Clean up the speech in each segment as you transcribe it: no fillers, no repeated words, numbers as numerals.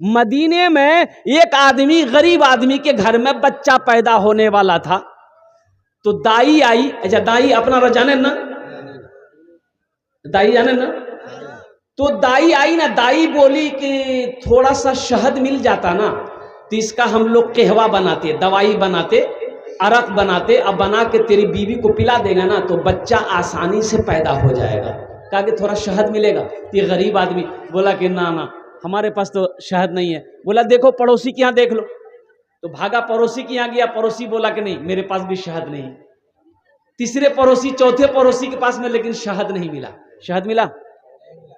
मदीने में एक आदमी, गरीब आदमी के घर में बच्चा पैदा होने वाला था, तो दाई आई। अच्छा, दाई अपना जाने ना, दाई जाने ना, तो दाई आई ना, दाई बोली कि थोड़ा सा शहद मिल जाता ना तो इसका हम लोग कहवा बनाते, दवाई बनाते, अरक बनाते, अब बना के तेरी बीवी को पिला देगा ना तो बच्चा आसानी से पैदा हो जाएगा। कहा कि थोड़ा शहद मिलेगा। तो ये गरीब आदमी बोला कि ना ना, हमारे पास तो शहद नहीं है। बोला देखो पड़ोसी के यहाँ देख लो। तो भागा, पड़ोसी के यहाँ गया। पड़ोसी बोला कि नहीं, मेरे पास भी शहद नहीं। तीसरे पड़ोसी, चौथे पड़ोसी के पास में, लेकिन शहद नहीं मिला। शहद मिला?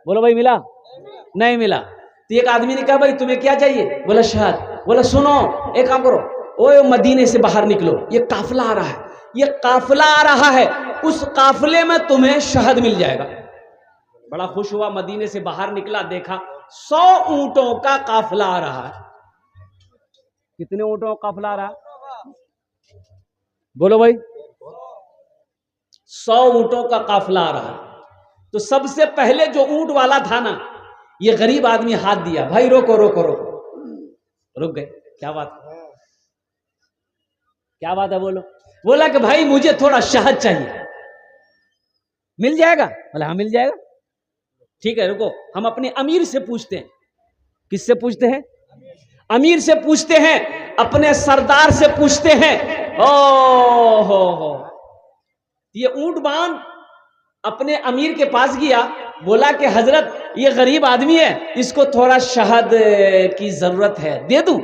बोलो भाई, मिला? नहीं मिला। तो एक आदमी ने कहा भाई तुम्हें क्या चाहिए? बोला शहद। बोला सुनो, एक काम करो, ओए मदीने से बाहर निकलो, ये काफिला आ रहा है, ये काफिला आ रहा है, उस काफिले में तुम्हें शहद मिल जाएगा। बड़ा खुश हुआ, मदीने से बाहर निकला, देखा 100 ऊंटों का काफिला आ रहा है। कितने ऊंटों का काफिला आ रहा है? बोलो भाई, 100 ऊंटों का काफिला आ रहा है। तो सबसे पहले जो ऊंट वाला था ना, ये गरीब आदमी हाथ दिया, भाई रोको रोको रोको। रुक गए। क्या बात, क्या बात है? बोलो। बोला कि भाई मुझे थोड़ा शहद चाहिए, मिल जाएगा? बोला हाँ मिल जाएगा। ठीक है रुको, हम अपने अमीर से पूछते हैं। किससे पूछते हैं? अमीर से पूछते हैं, अपने सरदार से पूछते हैं। ओ हो, ये ऊंट बांध अपने अमीर के पास गया, बोला कि हजरत ये गरीब आदमी है, इसको थोड़ा शहद की जरूरत है, दे दूं?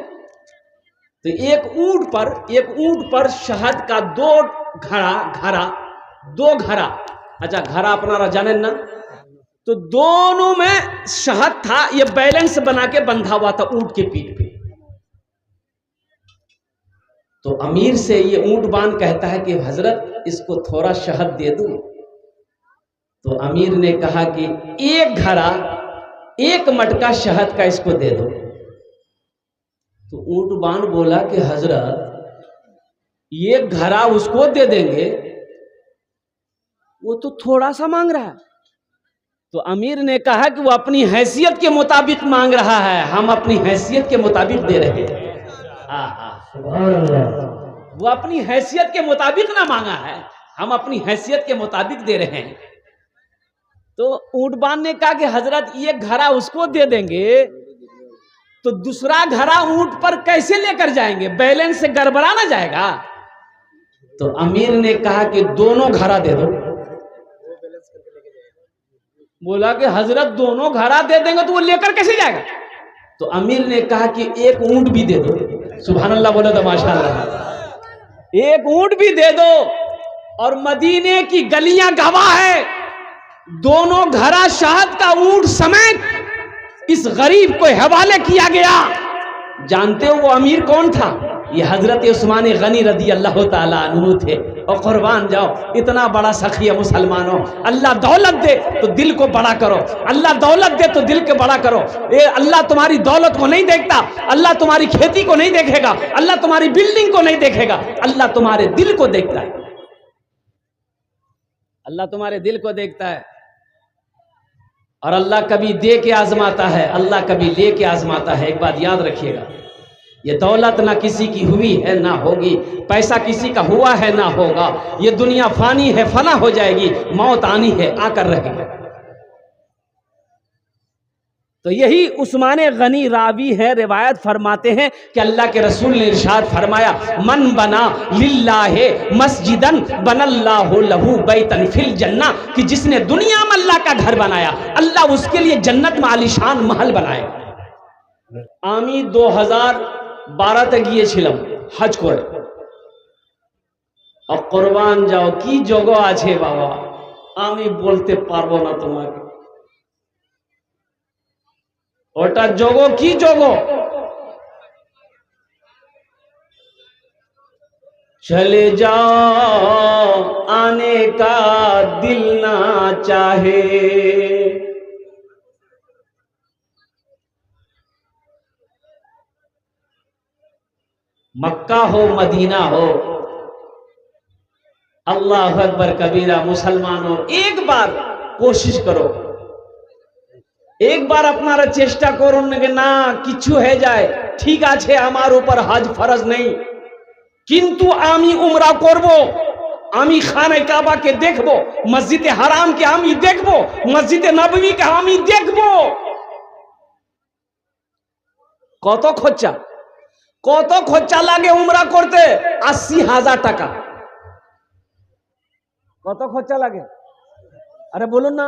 तो एक ऊंट पर शहद का 2 घड़ा, अच्छा घड़ा अपना जाने ना, तो दोनों में शहद था। ये बैलेंस बना के बंधा हुआ था ऊंट के पीठ पे। तो अमीर से ये ऊंट बांध कहता है कि हजरत इसको थोड़ा शहद दे दूं? तो अमीर ने कहा कि एक मटका शहद का इसको दे दो। तो ऊंट बांध बोला कि हजरत ये घड़ा उसको दे देंगे, वो तो थोड़ा सा मांग रहा है। तो अमीर ने कहा कि वो अपनी हैसियत के मुताबिक मांग रहा है, हम अपनी हैसियत के मुताबिक दे रहे हैं। वो अपनी हैसियत के मुताबिक ना मांगा है, हम अपनी हैसियत के मुताबिक दे रहे हैं। तो ऊंटबान ने कहा कि हजरत ये घड़ा उसको दे देंगे तो दूसरा घड़ा ऊंट पर कैसे लेकर जाएंगे, बैलेंस से गड़बड़ा ना जाएगा? तो अमीर ने कहा कि दोनों घड़ा दे दो। बोला कि हजरत दोनों घड़ा दे देंगे तो वो लेकर कैसे जाएगा? तो अमीर ने कहा कि एक ऊंट भी दे दो। सुभान अल्लाह बोलो तो माशाअल्लाह। एक ऊंट भी दे दो। और मदीने की गलियां गवाह है, दोनों घड़ा शहद का ऊंट समेत इस गरीब को हवाले किया गया। जानते हो वो अमीर कौन था? ये हजरत उस्मान गनी रदी अल्लाह ताला अन्हु थे। और कुर्बान जाओ, इतना बड़ा सखी है मुसलमानों। अल्लाह दौलत दे तो दिल को बड़ा करो, अल्लाह दौलत दे तो दिल को बड़ा करो। अल्लाह तुम्हारी दौलत को नहीं देखता, अल्लाह तुम्हारी खेती को नहीं देखेगा, अल्लाह तुम्हारी बिल्डिंग को नहीं देखेगा, अल्लाह तुम्हारे दिल को देखता है। अल्लाह तुम्हारे दिल को देखता है। और अल्लाह कभी दे के आजमाता है, अल्लाह कभी ले के आजमाता है। एक बात याद रखिएगा, ये दौलत ना किसी की हुई है ना होगी, पैसा किसी का हुआ है ना होगा। ये दुनिया फानी है, फना हो जाएगी, मौत आनी है, आकर रहेगी। तो यही उस्मान गनी रावी है, रिवायत फरमाते हैं कि अल्लाह के रसूल ने इरशाद फरमाया, मन बना लिल्लाहि मस्जिदन बनल्लाहु लहू बैतन फिल जन्ना, कि जिसने दुनिया में अल्लाह का घर बनाया, अल्लाह उसके लिए जन्नत में आलीशान महल बनाएगा। आमी 2012 तक গিয়েছিলাম হজ করে। আর কুরবান যাও কি যোগ আছে বাবা, আমি বলতে পারবো না তোমাকে। ওটা যোগ কি যোগ? चले जाओ आने का दिल ना चाहे, मक्का हो मदीना हो, अल्लाह अकबर कबीरा। मुसलमानों एक बार कोशिश करो, एक बार अपनारा चेष्टा করুন না কিছু হয়ে যায় ঠিক আছে আমার উপর হজ ফরজ নেই কিন্তু আমি উমরা করব আমি খানে কাবাকে দেখব মসজিদে হারামকে আমি দেখব মসজিদে নববীকে আমি দেখব কত খরচা লাগে উমরা করতে ৮০,০০০ টাকা কত খরচা লাগে अरे बोलो ना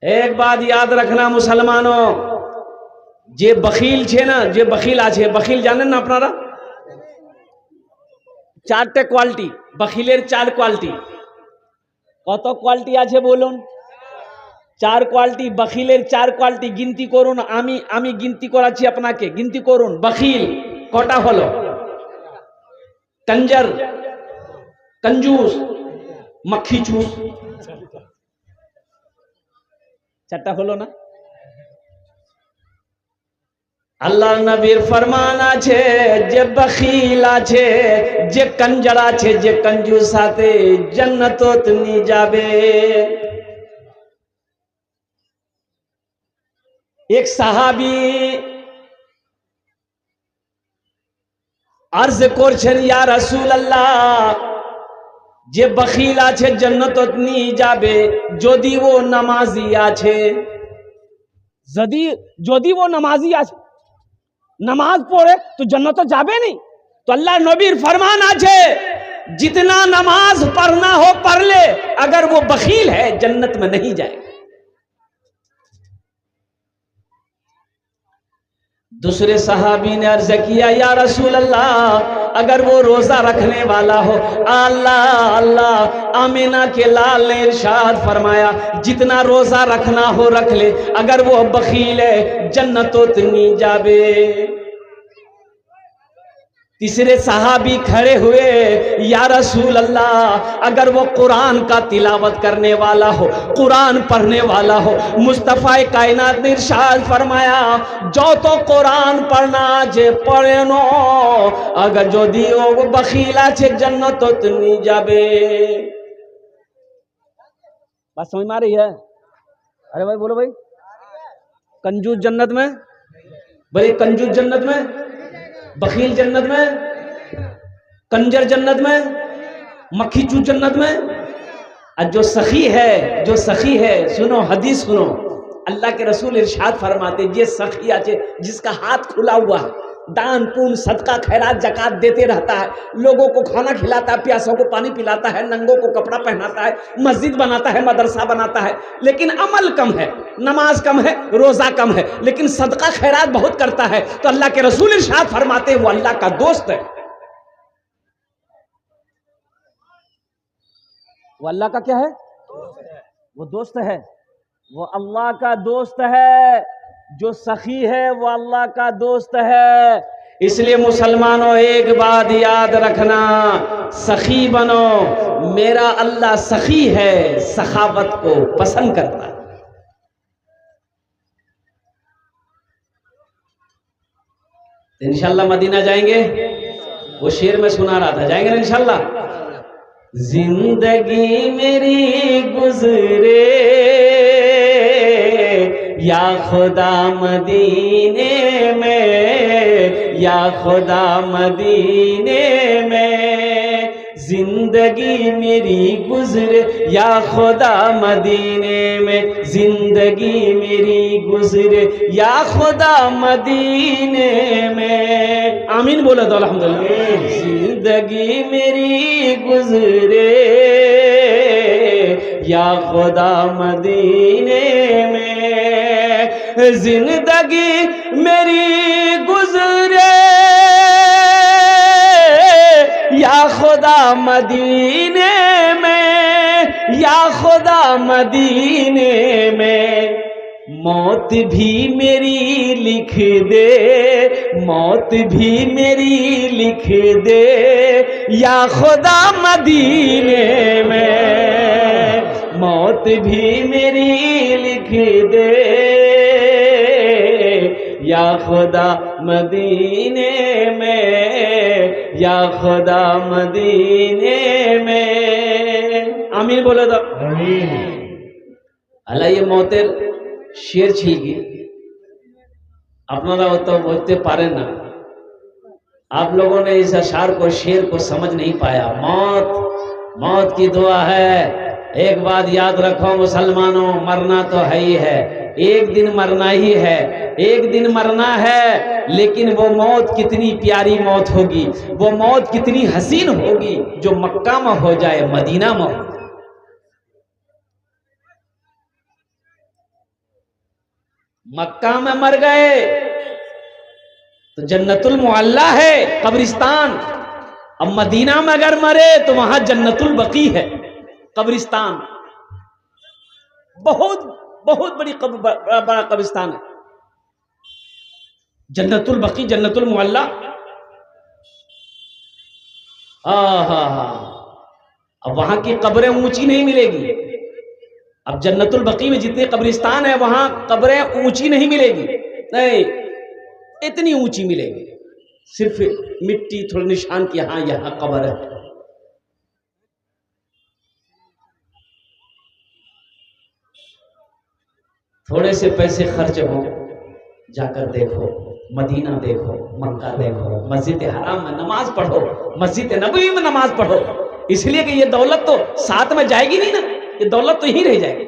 एक बात याद रखना मुसलमानों जे बखील छे ना जे बखील आछे बखील जानेन ना अपनारा चारटे क्वालिटी बखीलेर चार क्वालिटी कत क्वालिटी आछे बोलुन चार क्वालिटी बखीलेर चार क्वालिटी गिनती करुन आमी गिनती कराচ্ছি আপনাকে गिनती करुन बखील कटा हलो कंजर कंजूस मक्खी चूस चारटा हलो ना আল্লাহর নবীর ফরমান আছে যে বখিল আছে যে कंजर আছে যে कंजूस আছে জান্নাতত নি যাবে एक সাহাবী अर्ज করছেন ইয়া রাসূলুল্লাহ যে বখিল আছে জান্নাতত নি যাবে যদি ও নামাজি আছে যদি वो नमाजी আছে नमाज पढ़े तो जन्नत तो जाबे नहीं तो अल्लाह नबीर फरमान आछे जितना नमाज पढ़ना हो पढ़ ले अगर वो बखील है जन्नत में नहीं जाएगा दूसरे सहाबी ने अर्ज किया या रसूल अल्लाह अगर वो रोजा रखने वाला हो अल्लाह अल्लाह आमिना के लाल ने इरशाद फरमाया जितना रोजा रखना हो रख ले अगर वो बखील है जन्नतोत नी जाबे तीसरे सहाबी खड़े हुए या रसूल अल्लाह अगर वो कुरान का तिलावत करने वाला हो कुरान पढ़ने वाला हो मुस्तफ़ा कायनात ने इरशाद फरमाया जो तो कुरान पढ़ना जे पढ़े नो अगर जो दियो वो बखीला छे जन्नत तो नहीं जाबे बात समझ में आ रही है अरे भाई बोलो भाई कंजूस जन्नत में भाई कंजूस जन्नत में बखील जन्नत में कंजर जन्नत में मक्खी चूस जन्नत में और जो सखी है सुनो हदीस सुनो अल्लाह के रसूल इरशाद फरमाते ये सखी आचे जिसका हाथ खुला हुआ है दान पुण्य सदका खैरात जकात देते रहता है लोगों को खाना खिलाता है प्यासों को पानी पिलाता है नंगों को कपड़ा पहनाता है मस्जिद बनाता है मदरसा बनाता है लेकिन अमल कम है नमाज कम है रोजा कम है लेकिन सदका खैरात बहुत करता है तो अल्लाह के रसूल इरशाद फरमाते वो अल्लाह का दोस्त है वो अल्लाह का क्या है वो दोस्त है वो अल्लाह का दोस्त है जो सखी है वो अल्लाह का दोस्त है इसलिए मुसलमानों एक बात याद रखना सखी बनो मेरा अल्लाह सखी है सखावत को पसंद करता है इंशाल्लाह मदीना जाएंगे वो शेर में सुना रहा था जाएंगे ना इंशाल्लाह जिंदगी मेरी गुजरे या खुदा मदीने में या खुदा मदीने में जिंदगी मेरी गुजरे या खुदा मदीने में जिंदगी मेरी गुजरे या खुदा मदीने में आमीन बोलो तो अल्हम्दुलिल्लाह जिंदगी मेरी गुजरे या खुदा मदीने में जिंदगी मेरी गुजरे या खुदा मदीने में या खुदा मदीने में मौत भी मेरी लिख दे मौत भी मेरी लिख दे या खुदा मदीने में मौत भी मेरी लिख दे या खुदा मदीने में या खुदा मदीने में आमीन बोलो तो अल्लाह ये मौतेर शेर छिलगी अपना तो बोलते पारे ना। आप लोगों ने इस अशार को, शेर को समझ नहीं पाया। मौत, मौत की दुआ है। एक बात याद रखो मुसलमानों, मरना तो है ही है, एक दिन मरना ही है, एक दिन मरना है। लेकिन वो मौत कितनी प्यारी मौत होगी, वो मौत कितनी हसीन होगी जो मक्का में हो जाए, मदीना में हो। मक्का में मर गए तो जन्नतुल मुअल्ला है कब्रिस्तान। अब मदीना में अगर मरे तो वहां जन्नतुल बकी है कब्रिस्तान। बहुत बहुत बड़ा कब्रिस्तान है जन्नतुल बकी, जन्नतुल मुअल्ला। हा। अब वहां की कब्रें ऊंची नहीं मिलेगी। अब जन्नतुल बकी में जितने कब्रिस्तान है वहां कब्रें ऊंची नहीं मिलेगी, नहीं इतनी ऊंची मिलेगी, सिर्फ मिट्टी थोड़ी निशान की यहां यहां कब्र है। थोड़े से पैसे खर्च हो, जाकर देखो, मदीना देखो, मक्का देखो, मस्जिद हराम में नमाज पढ़ो, मस्जिद नबवी में नमाज पढ़ो। इसलिए कि ये दौलत तो साथ में जाएगी नहीं ना, ये दौलत तो यहीं रह जाएगी।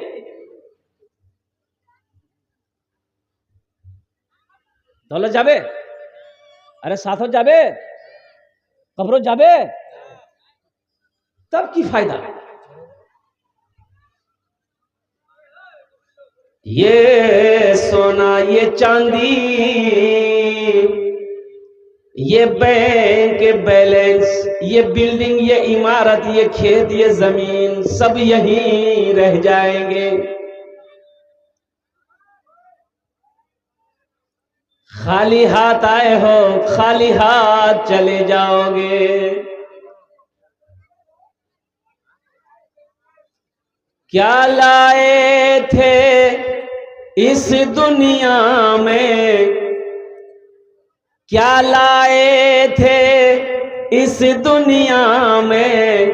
दौलत जाबे, अरे साथों जाबे, कब्रों जाबे, तब की फायदा। ये सोना, ये चांदी, ये बैंक बैलेंस, ये बिल्डिंग, ये इमारत, ये खेत, ये जमीन, सब यहीं रह जाएंगे। खाली हाथ आए हो, खाली हाथ चले जाओगे। क्या लाए थे इस दुनिया में, क्या लाए थे इस दुनिया में,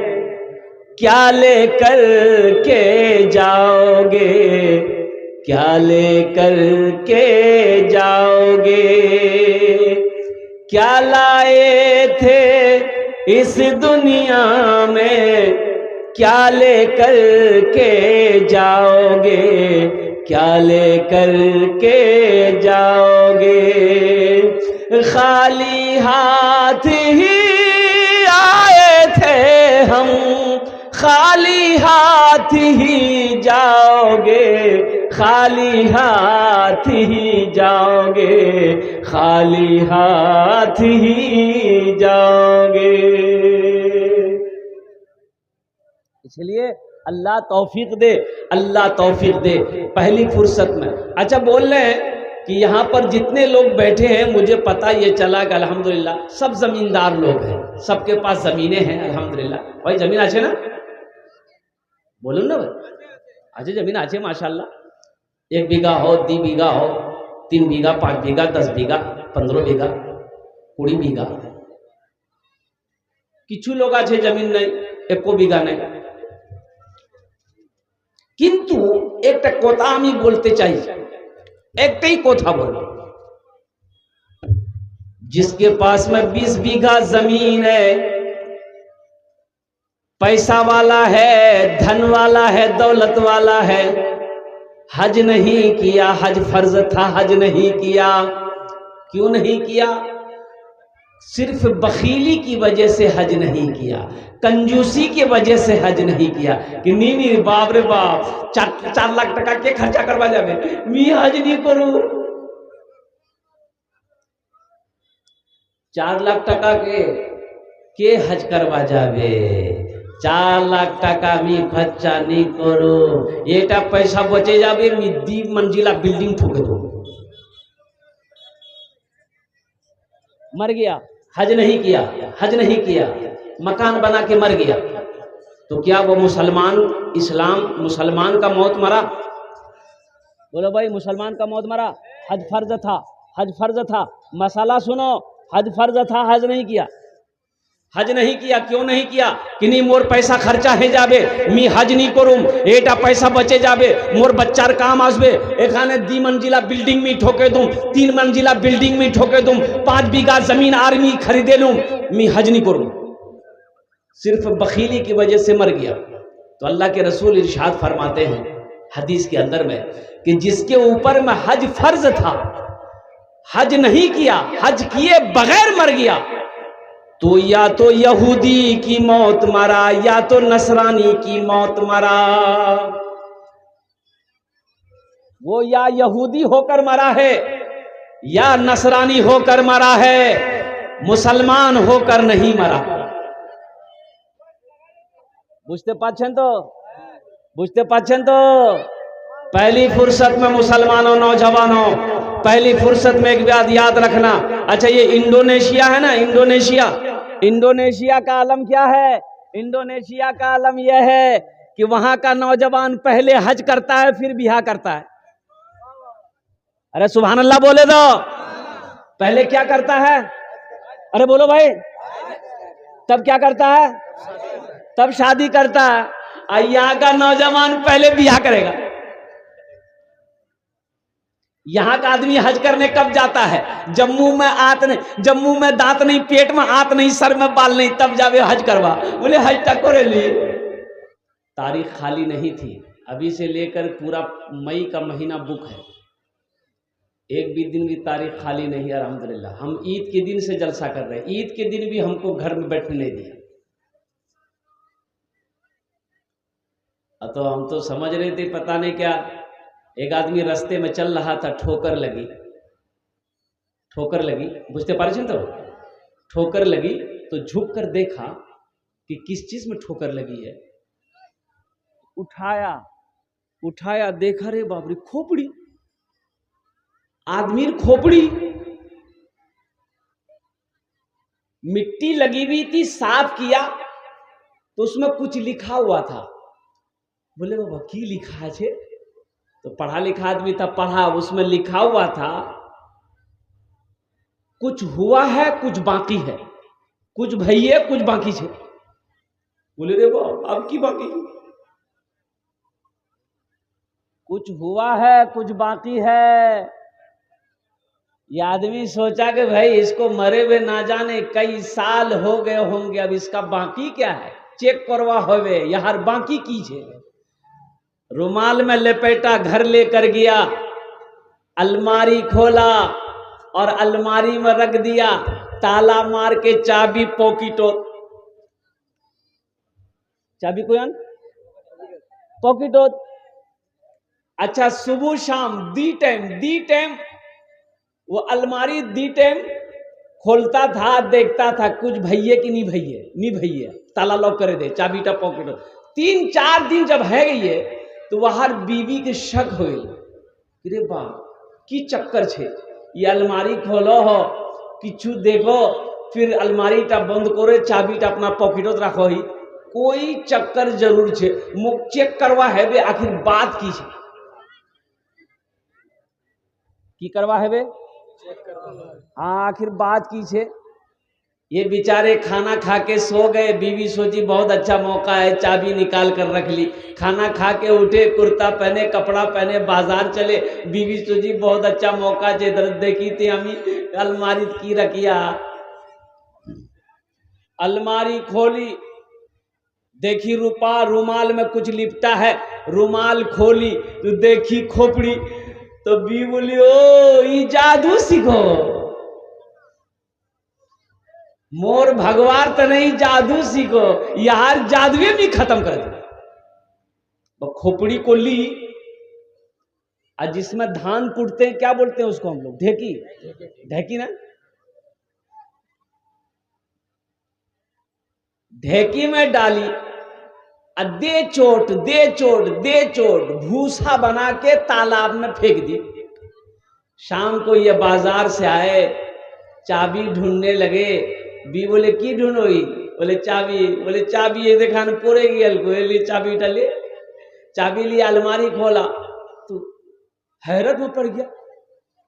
क्या लेकर के जाओगे, क्या लेकर के जाओगे। क्या लाए थे इस दुनिया में, क्या लेकर के जाओगे, क्या लेकर के जाओगे। खाली हाथ ही आए थे हम, खाली हाथ ही जाओगे, खाली हाथ ही जाओगे, खाली हाथ ही जाओगे। इसलिए अल्लाह तौफीक दे, अल्लाह तौफीक दे पहली फुर्सत में। अच्छा, बोल रहे हैं कि यहाँ पर जितने लोग बैठे हैं, मुझे पता ये चला कि अल्हम्दुलिल्लाह सब जमींदार लोग हैं, सबके पास जमीनें हैं अल्हम्दुलिल्लाह। भाई जमीन आछे ना, बोलूँ ना भाई, अच्छे जमीन आछे माशाल्लाह। 1 बीघा हो, 2 बीघा हो, 3 बीघा, 5 बीघा, 10 बीघा, 15 बीघा, 20 बीघा। किछु लोग आछे जमीन नहीं, 1 बीघा नहीं। किंतु एक कथा आमी बोलते चाहिए, एक ही कथा बोलो। जिसके पास में 20 बीघा जमीन है, पैसा वाला है, धन वाला है, दौलत वाला है, हज नहीं किया, हज फर्ज था, हज नहीं किया। क्यों नहीं किया? सिर्फ बखीली की वजह से हज नहीं किया, कंजूसी की वजह से हज नहीं किया। कि नी बाप रे बाप, 4 लाख टका के खर्चा करवा जाबे, मी हज नहीं करूं। 4 लाख टका के हज करवा जाबे, 4 लाख टका मी खर्चा नहीं करो, एटा पैसा बचे जाबे, मी 2 मंजिला बिल्डिंग ठोक दो। मर गया, हज नहीं किया, हज नहीं किया, मकान बना के मर गया, तो क्या वो मुसलमान, इस्लाम मुसलमान का मौत मरा? बोलो भाई, मुसलमान का मौत मरा? हज फर्ज था, हज फर्ज था। मसाला सुनो, हज फर्ज था, हज नहीं किया। हज नहीं किया, क्यों नहीं किया कि नहीं मोर पैसा खर्चा है जाबे, मी हज नहीं करूम, एटा पैसा बचे जाबे, मोर बच्चार काम आसबे, एखाने 2 मंजिला बिल्डिंग में ठोके दूं, 3 मंजिला बिल्डिंग में ठोके दूं, 5 बीघा जमीन आर्मी खरीदे लूं, मी हज नहीं करूं। सिर्फ बखीली की वजह से मर गया। तो अल्लाह के रसूल इरशाद फरमाते हैं हदीस के अंदर में कि जिसके ऊपर में हज फर्ज था, हज नहीं किया, हज किए बगैर मर गया, तो या तो यहूदी की मौत मरा या तो नसरानी की मौत मरा। वो या यहूदी होकर मरा है या नसरानी होकर मरा है, मुसलमान होकर नहीं मरा। बुझते पाछन तो, बुझते पाछन तो। पहली फुर्सत में मुसलमानों, नौजवानों, पहली फुर्सत में एक बात याद रखना। अच्छा, ये इंडोनेशिया है ना, इंडोनेशिया, इंडोनेशिया का आलम क्या है? इंडोनेशिया का आलम यह है कि वहां का नौजवान पहले हज करता है फिर बियाह करता है। अरे सुभान अल्लाह बोले दो। पहले क्या करता है? अरे बोलो भाई। तब क्या करता है? तब शादी करता है। यहाँ का नौजवान पहले बियाह करेगा। यहाँ का आदमी हज करने कब जाता है? जम्मू में आत नहीं, जम्मू में दांत नहीं, पेट में आत नहीं, सर में बाल नहीं, तब जावे हज करवा। बोले हज टकोरे लिए। तारीख खाली नहीं थी। अभी से लेकर पूरा मई का महीना बुक है, एक भी दिन की तारीख खाली नहीं है। अल्हम्दुलिल्लाह हम ईद के दिन से जलसा कर रहे हैं। ईद के दिन भी हमको घर में बैठने नहीं दिया। तो हम तो समझ रहे थे पता नहीं क्या। एक आदमी रास्ते में चल रहा था, ठोकर लगी, ठोकर लगी, बुझते पारे तो ठोकर लगी। तो झुक कर देखा कि किस चीज में ठोकर लगी है। उठाया, उठाया, देखा, रे बाप रे, खोपड़ी, आदमी खोपड़ी, मिट्टी लगी हुई थी। साफ किया तो उसमें कुछ लिखा हुआ था। बोले बाबा की लिखा है? तो पढ़ा लिखा आदमी था, पढ़ा, उसमें लिखा हुआ था कुछ हुआ है कुछ बाकी है, कुछ भैया कुछ बाकी है। बोले रे बाबा अब की बाकी? कुछ हुआ है कुछ बाकी है। ये आदमी सोचा कि भाई इसको मरे हुए ना जाने कई साल हो गए होंगे, अब इसका बाकी क्या है, चेक करवा होवे यार बाकी कीजिए। रुमाल में लपेटा, घर लेकर गया, अलमारी खोला और अलमारी में रख दिया, ताला मार के चाबी पॉकेटो, चाबी को पॉकेटो। अच्छा, सुबह शाम दी टाइम वो अलमारी दी टाइम खोलता था, देखता था कुछ भैये कि नहीं भैये, नहीं भैये, ताला लॉक करे दे, चाबी टा पॉकेटो। 3-4 दिन जब है गई तो वहां बीवी के शक हो गई, रे बा की चक्कर छे, ये अलमारी खोलो हो किछु देखो, फिर अलमारी टा बंद करे, चाबी टा अपना पॉकेटो रखो ही, कोई चक्कर जरूर छे। मुख चेक करवा है बे, आखिर बात की छे, की करवा है बे, हाँ आखिर बात की छे। ये बेचारे खाना खा के सो गए। बीवी सोची बहुत अच्छा मौका है, चाबी निकाल कर रख ली। खाना खा के उठे, कुर्ता पहने, कपड़ा पहने, बाजार चले। बीवी सोची बहुत अच्छा मौका है, देखी थी हमी अलमारी की रखिया। अलमारी खोली, देखी रुपा, रुमाल में कुछ लिपटा है, रुमाल खोली तो देखी खोपड़ी। तो बी बोली ओ ये जादू सीखो, मोर भगवान तो नहीं जादू सीखो, यार जादुए भी खत्म कर दो। खोपड़ी को ली, और जिसमें धान कुटते हैं क्या बोलते हैं उसको हम लोग, ढेकी, ढेकी ना, ढेकी में डाली, दे चोट दे चोट दे चोट, भूसा बना के तालाब में फेंक दी। शाम को ये बाजार से आए, चाबी ढूंढने लगे। बी बोले की ढूंढोगी? बोले चाबी। बोले चाबी ये देखा न पोरे गया, चाबी डाले, चाबी लिया, अलमारी खोला तो हैरत में पड़ गया,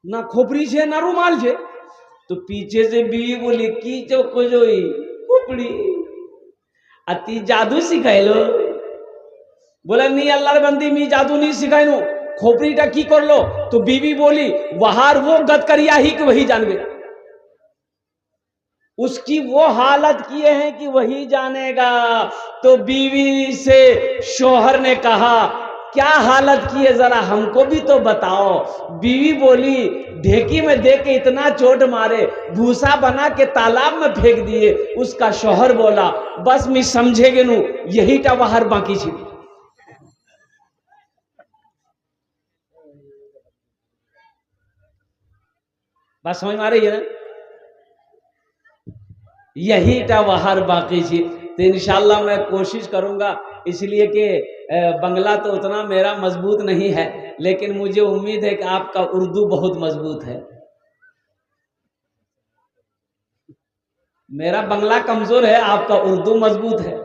ना खोपड़ी छे ना रुमाल छे। तो पीछे से बीवी बोली की जो खोजोई, खोपड़ी अति जादू सिखाइलो बोला नहीं अल्लाह बंदी मी जादू नहीं सिखाइनो खोपड़ीटा की कर लो तो बीवी बोली वहार वो गद करिया ही कि वही जानबे उसकी वो हालत किए हैं कि वही जानेगा। तो बीवी से शोहर ने कहा क्या हालत की है जरा हमको भी तो बताओ। बीवी बोली ढेकी में दे के इतना चोट मारे भूसा बना के तालाब में फेंक दिए। उसका शोहर बोला बस मैं समझेगे नू यही टा बाहर बाकी छी। बात समझ में आ रही है ना, यही टा बाहर बाकी छी। तो इंशाल्लाह मैं कोशिश करूंगा इसलिए कि बंगला तो उतना मेरा मजबूत नहीं है लेकिन मुझे उम्मीद है कि आपका उर्दू बहुत मजबूत है। मेरा बंगला कमजोर है आपका उर्दू मजबूत है।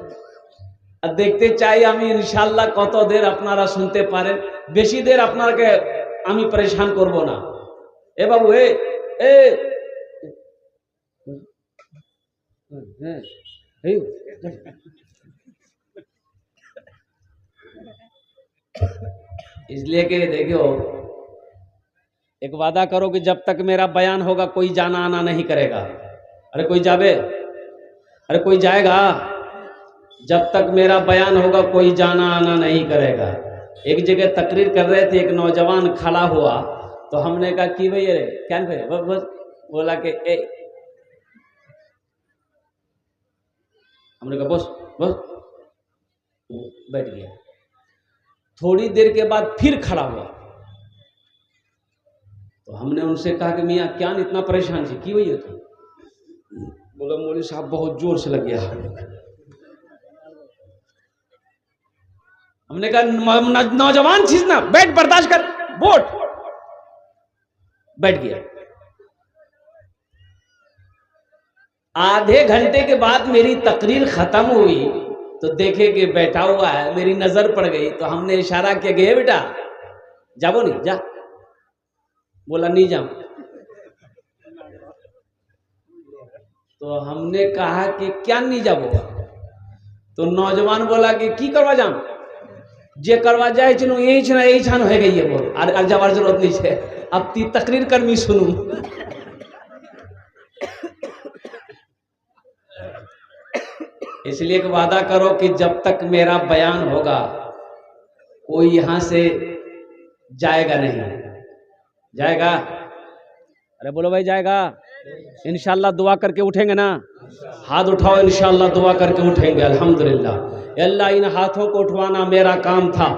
अब देखते चाहिए हमें इंशाल्लाह कत देर अपनारा सुनते पारे बेशी देर अपनार के हमें परेशान करबो ना। ए बाबू ए इसलिए कि देखो एक वादा करो कि जब तक मेरा बयान होगा कोई जाना आना नहीं करेगा। अरे कोई जावे अरे कोई जाएगा। जब तक मेरा बयान होगा कोई जाना आना नहीं करेगा। एक जगह तकरीर कर रहे थे एक नौजवान खड़ा हुआ तो हमने कहा कि भाई क्या बस बोला कि हमने कहा बस बस बैठ गया। थोड़ी देर के बाद फिर खड़ा हुआ तो हमने उनसे कहा कि मियाँ क्या इतना परेशान थी की हुई है तुम। बोला मौलवी साहब बहुत जोर से लग गया। हमने कहा नौजवान चीज ना बैठ बर्दाश्त कर बोट बैठ गया। आधे घंटे के बाद मेरी तकरीर खत्म हुई तो देखे कि बैठा हुआ है मेरी नजर पड़ गई तो हमने इशारा किया गया बेटा जाओ नहीं जा। बोला नहीं जाऊं। तो हमने कहा कि क्या नहीं जाओ। तो नौजवान बोला कि की करवा जाऊं जे करवा जाए चलो यही छान हो गई है बोल और जवार जरूरत नहीं है अब ती तकरीर कर मी सुनू। इसलिए एक वादा करो कि जब तक मेरा बयान होगा कोई यहां से जाएगा नहीं। जाएगा अरे बोलो भाई जाएगा। इंशाल्लाह दुआ करके उठेंगे ना हाथ उठाओ इंशाल्लाह दुआ करके उठेंगे। अल्हम्दुलिल्लाह अल्लाह इन हाथों को उठवाना मेरा काम था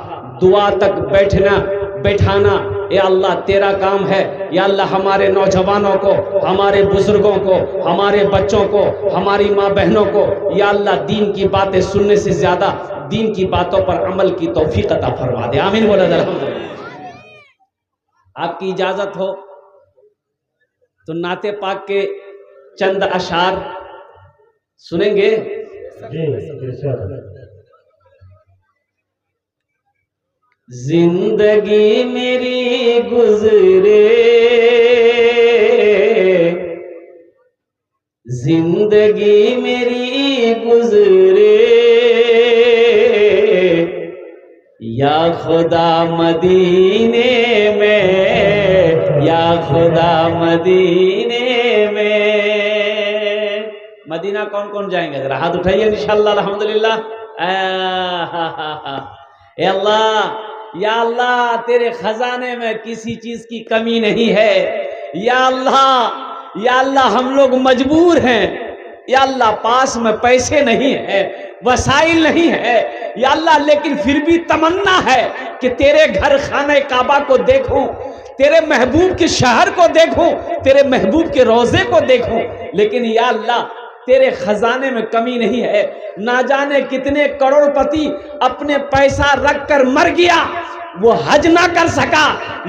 दुआ तक बैठना बैठाना ये अल्लाह तेरा काम है। या अल्लाह हमारे नौजवानों को हमारे बुजुर्गों को हमारे बच्चों को हमारी माँ बहनों को या अल्लाह दीन की बातें सुनने से ज्यादा दीन की बातों पर अमल की तौफीक अता फरमा दे। आमीन बोला जरा। आपकी इजाजत हो तो नाते पाक के चंद अशार सुनेंगे। जिंदगी मेरी गुजरे जिंदगी मेरी गुजरे या खुदा मदीने में या खुदा मदीने में। मदीना कौन कौन जाएंगे जरा हाथ उठाइए इंशाल्लाह अल्हम्दुलिल्लाह। ए अल्लाह या अल्लाह तेरे खजाने में किसी चीज की कमी नहीं है। या अल्लाह हम लोग मजबूर हैं। या अल्लाह पास में पैसे नहीं है वसाइल नहीं है या अल्लाह लेकिन फिर भी तमन्ना है कि तेरे घर खाने काबा को देखूं तेरे महबूब के शहर को देखूं तेरे महबूब के रोजे को देखूं। लेकिन या अल्लाह तेरे खजाने में कमी नहीं है। ना जाने कितने करोड़पति अपने पैसा रख कर मर गया वो हज ना कर सका।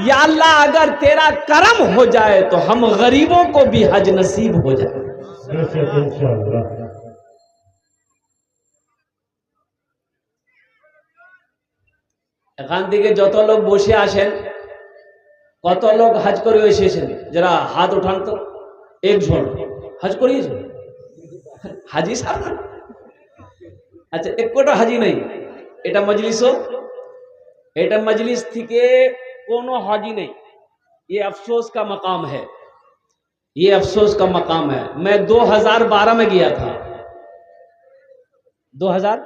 या अल्लाह अगर तेरा करम हो जाए तो हम गरीबों को भी हज नसीब हो जाए। এখান থেকে যত লোক বসে আসেন কত লোক হজ করে এসেছেন जरा हाथ उठान तो एक झोल हज करिए হাজি সাহেব আচ্ছা এক কোটা হাজি নাই এটা মজলিসও এটা মজলিস থেকে কোনো हाजी नहीं ये अफसोस का मकाम है ये अफसोस का मकाम है मैं 2012 में गया था 2000